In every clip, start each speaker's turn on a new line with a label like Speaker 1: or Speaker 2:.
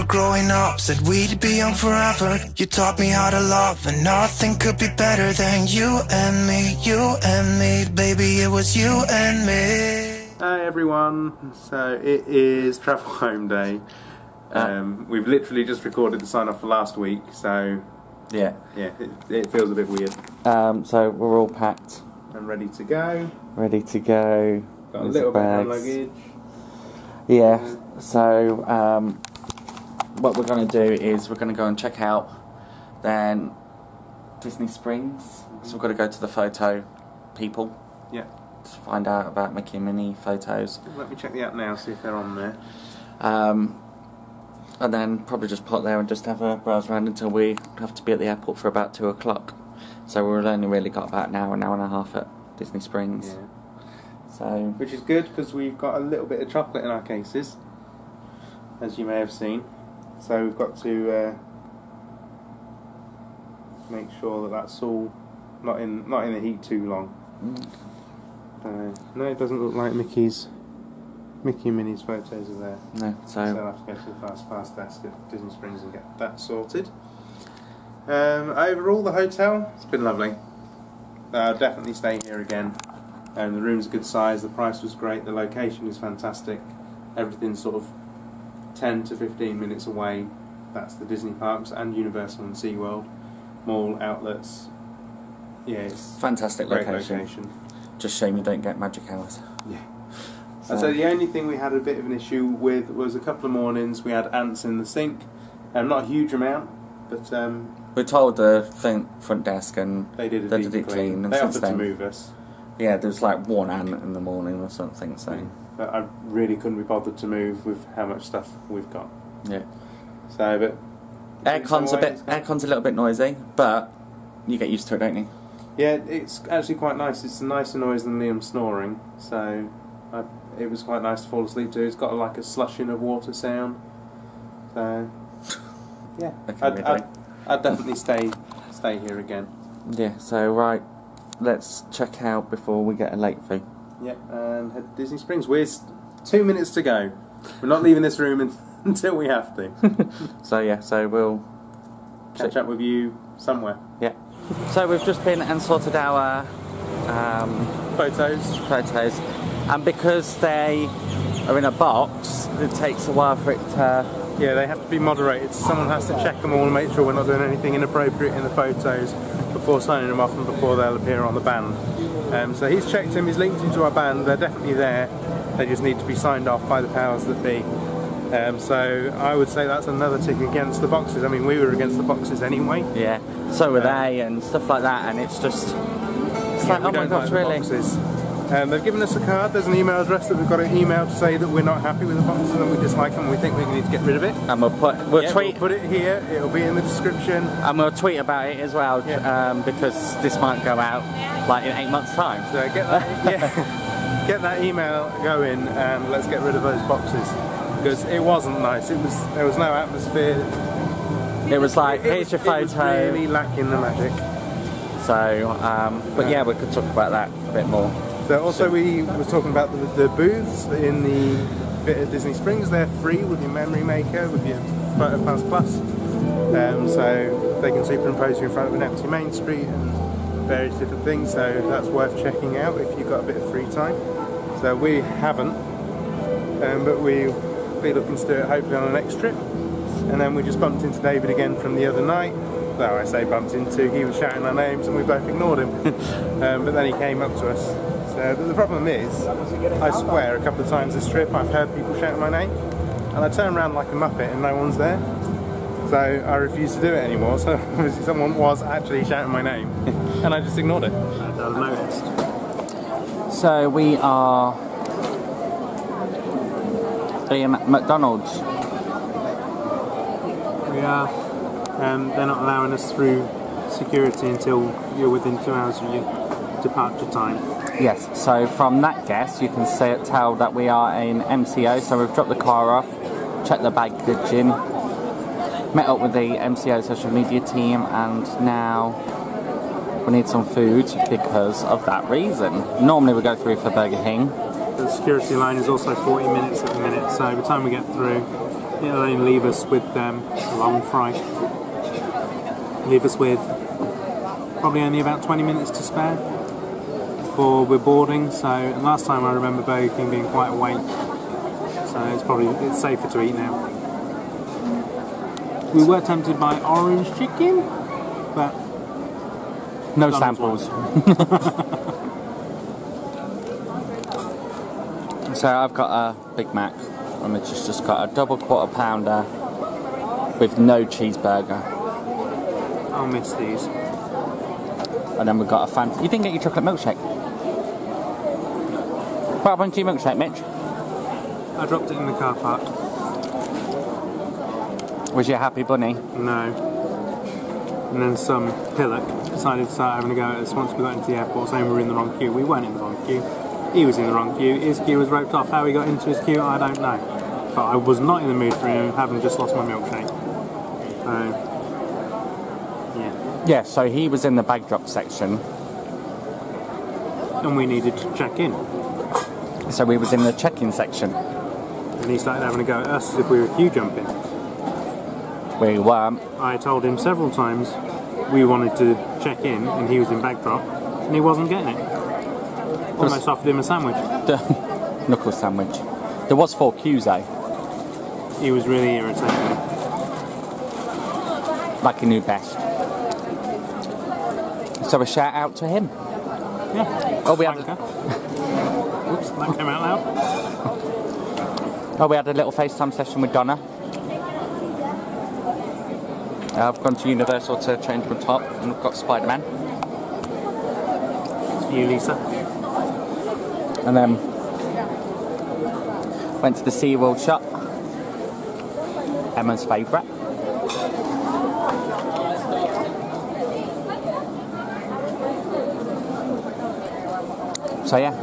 Speaker 1: were growing up, said we'd be young forever. You taught me how to love, and nothing could be better than you and me, baby, it was you and me.
Speaker 2: Hi everyone, so it is travel home day. We've literally just recorded the sign off for last week, so yeah, it feels a bit weird.
Speaker 3: So we're all packed
Speaker 2: and ready to go. Got a little bit of luggage.
Speaker 3: Yeah. So what we're going to do is we're going to go and check out then Disney Springs. So we've got to go to the photo people.
Speaker 2: Yeah.
Speaker 3: To find out about Mickey and Minnie photos.
Speaker 2: Let me check the app now, see if they're on there.
Speaker 3: And then probably just pop there and just have a browse around until we have to be at the airport for about 2 o'clock. So we've only really got about an hour and a half at Disney Springs.
Speaker 2: Yeah.
Speaker 3: So,
Speaker 2: which is good because we've got a little bit of chocolate in our cases, as you may have seen. So we've got to make sure that that's all not in the heat too long. No, it doesn't look like Mickey and Minnie's photos are there.
Speaker 3: No, so
Speaker 2: I'll have to go to the fast pass desk at Disney Springs and get that sorted. Overall, the hotel, it's been lovely. I'll definitely stay here again. The room's a good size, the price was great, the location is fantastic. Everything's sort of 10 to 15 minutes away. That's the Disney parks and Universal and SeaWorld. Mall, outlets. Yeah, it's
Speaker 3: fantastic
Speaker 2: great
Speaker 3: location. Just shame you don't get magic hours.
Speaker 2: Yeah. So the only thing we had a bit of an issue with was a couple of mornings we had ants in the sink. Not a huge amount, but
Speaker 3: we told the front desk and
Speaker 2: they did it clean.
Speaker 3: And
Speaker 2: they offered to move us.
Speaker 3: Yeah, there was like one ant in the morning or something. So,
Speaker 2: but I really couldn't be bothered to move with how much stuff we've got.
Speaker 3: Yeah.
Speaker 2: So, but
Speaker 3: aircon's a little bit noisy, but you get used to it, don't you?
Speaker 2: Yeah, it's actually quite nice. It's a nicer noise than Liam snoring, so it was quite nice to fall asleep to. It's got like a slushing of water sound. So, yeah, I'd definitely stay here again.
Speaker 3: Yeah. So right. Let's check out before we get a late fee.
Speaker 2: Yeah, and head to Disney Springs. We're 2 minutes to go. We're not leaving this room until we have to.
Speaker 3: So we'll
Speaker 2: catch up with you somewhere.
Speaker 3: Yeah. So we've just been and sorted our photos, and because they are in a box, it takes a while for it to.
Speaker 2: Yeah, they have to be moderated. Someone has to check them all and make sure we're not doing anything inappropriate in the photos before signing them off and before they'll appear on the band. So he's checked them, he's linked them to our band, they're definitely there, they just need to be signed off by the powers that be. So I would say that's another tick against the boxes. I mean, we were against the boxes anyway.
Speaker 3: Yeah, so were they and stuff like that, and it's just, it's like, oh my gosh, really?
Speaker 2: Boxes. They've given us a card, there's an email address that we've got to email to say that we're not happy with the boxes and we dislike them and we think we need to get rid of it.
Speaker 3: And we'll
Speaker 2: put it here, it'll be in the description.
Speaker 3: And we'll tweet about it as well, because this might go out like in 8 months' time.
Speaker 2: So get that, get that email going and let's get rid of those boxes. Because it wasn't nice, there was no atmosphere.
Speaker 3: It was like, here's your photo.
Speaker 2: It was really lacking the magic.
Speaker 3: So, but yeah, we could talk about that a bit more.
Speaker 2: So also we were talking about the booths in the bit at Disney Springs. They're free with your memory maker, with your PhotoPass Plus. So they can superimpose you in front of an empty Main Street and various different things. So that's worth checking out if you've got a bit of free time. So we haven't, but we'll be looking to do it hopefully on the next trip. And then we just bumped into David again from the other night. Though I say bumped into, he was shouting our names and we both ignored him. But then he came up to us. But the problem is, I swear a couple of times this trip I've heard people shout my name and I turn around like a muppet and no one's there. So I refuse to do it anymore, so obviously someone was actually shouting my name and I just ignored it. I noticed.
Speaker 3: So we are in McDonald's.
Speaker 2: We are. They're not allowing us through security until you're within 2 hours of your departure time.
Speaker 3: Yes, so from that guess you can tell that we are in MCO, so we've dropped the car off, checked the baggage in, met up with the MCO social media team, and now we need some food because of that reason. Normally we go through for Burger King.
Speaker 2: The security line is also 40 minutes at the minute, so by the time we get through It'll only leave us with a long fry. Leave us with probably only about 20 minutes to spare before we're boarding. So last time I remember Burger King being quite a wait. So it's safer to eat now. We were tempted by orange chicken, but
Speaker 3: no samples. So I've got a Big Mac, and Mitch has just got a double quarter pounder with no cheeseburger.
Speaker 2: I'll miss these.
Speaker 3: And then we've got a fancy... You didn't get your chocolate milkshake. What happened to your milkshake, Mitch?
Speaker 2: I dropped it in the car park.
Speaker 3: Was you a happy bunny?
Speaker 2: No. And then some pillock decided to start having a go at us once we got into the airport, saying we were in the wrong queue. We weren't in the wrong queue. He was in the wrong queue. His queue was roped off. How he got into his queue, I don't know. But I was not in the mood for him, having just lost my milkshake. So, yeah.
Speaker 3: Yeah, so he was in the bag drop section.
Speaker 2: And we needed to check in.
Speaker 3: So we was in the check-in section.
Speaker 2: And he started having a go at us as if we were queue jumping.
Speaker 3: We weren't.
Speaker 2: I told him several times we wanted to check in, and he was in bag drop, and he wasn't getting it. Almost offered him a sandwich.
Speaker 3: Knuckle sandwich. There was 4 queues though.
Speaker 2: He was really irritating.
Speaker 3: Like he knew best. So a shout out to him.
Speaker 2: Yeah.
Speaker 3: Oh, we had
Speaker 2: Oops, that came out loud.
Speaker 3: we had a little FaceTime session with Donna. I've gone to Universal to change my top, and I've got Spider-Man.
Speaker 2: It's for you, Lisa.
Speaker 3: And then went to the SeaWorld shop. Emma's favourite. So yeah.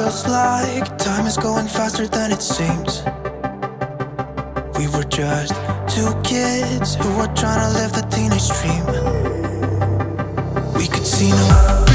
Speaker 1: feels like time is going faster than it seems. We were just two kids who were trying to live the teenage dream. We could see no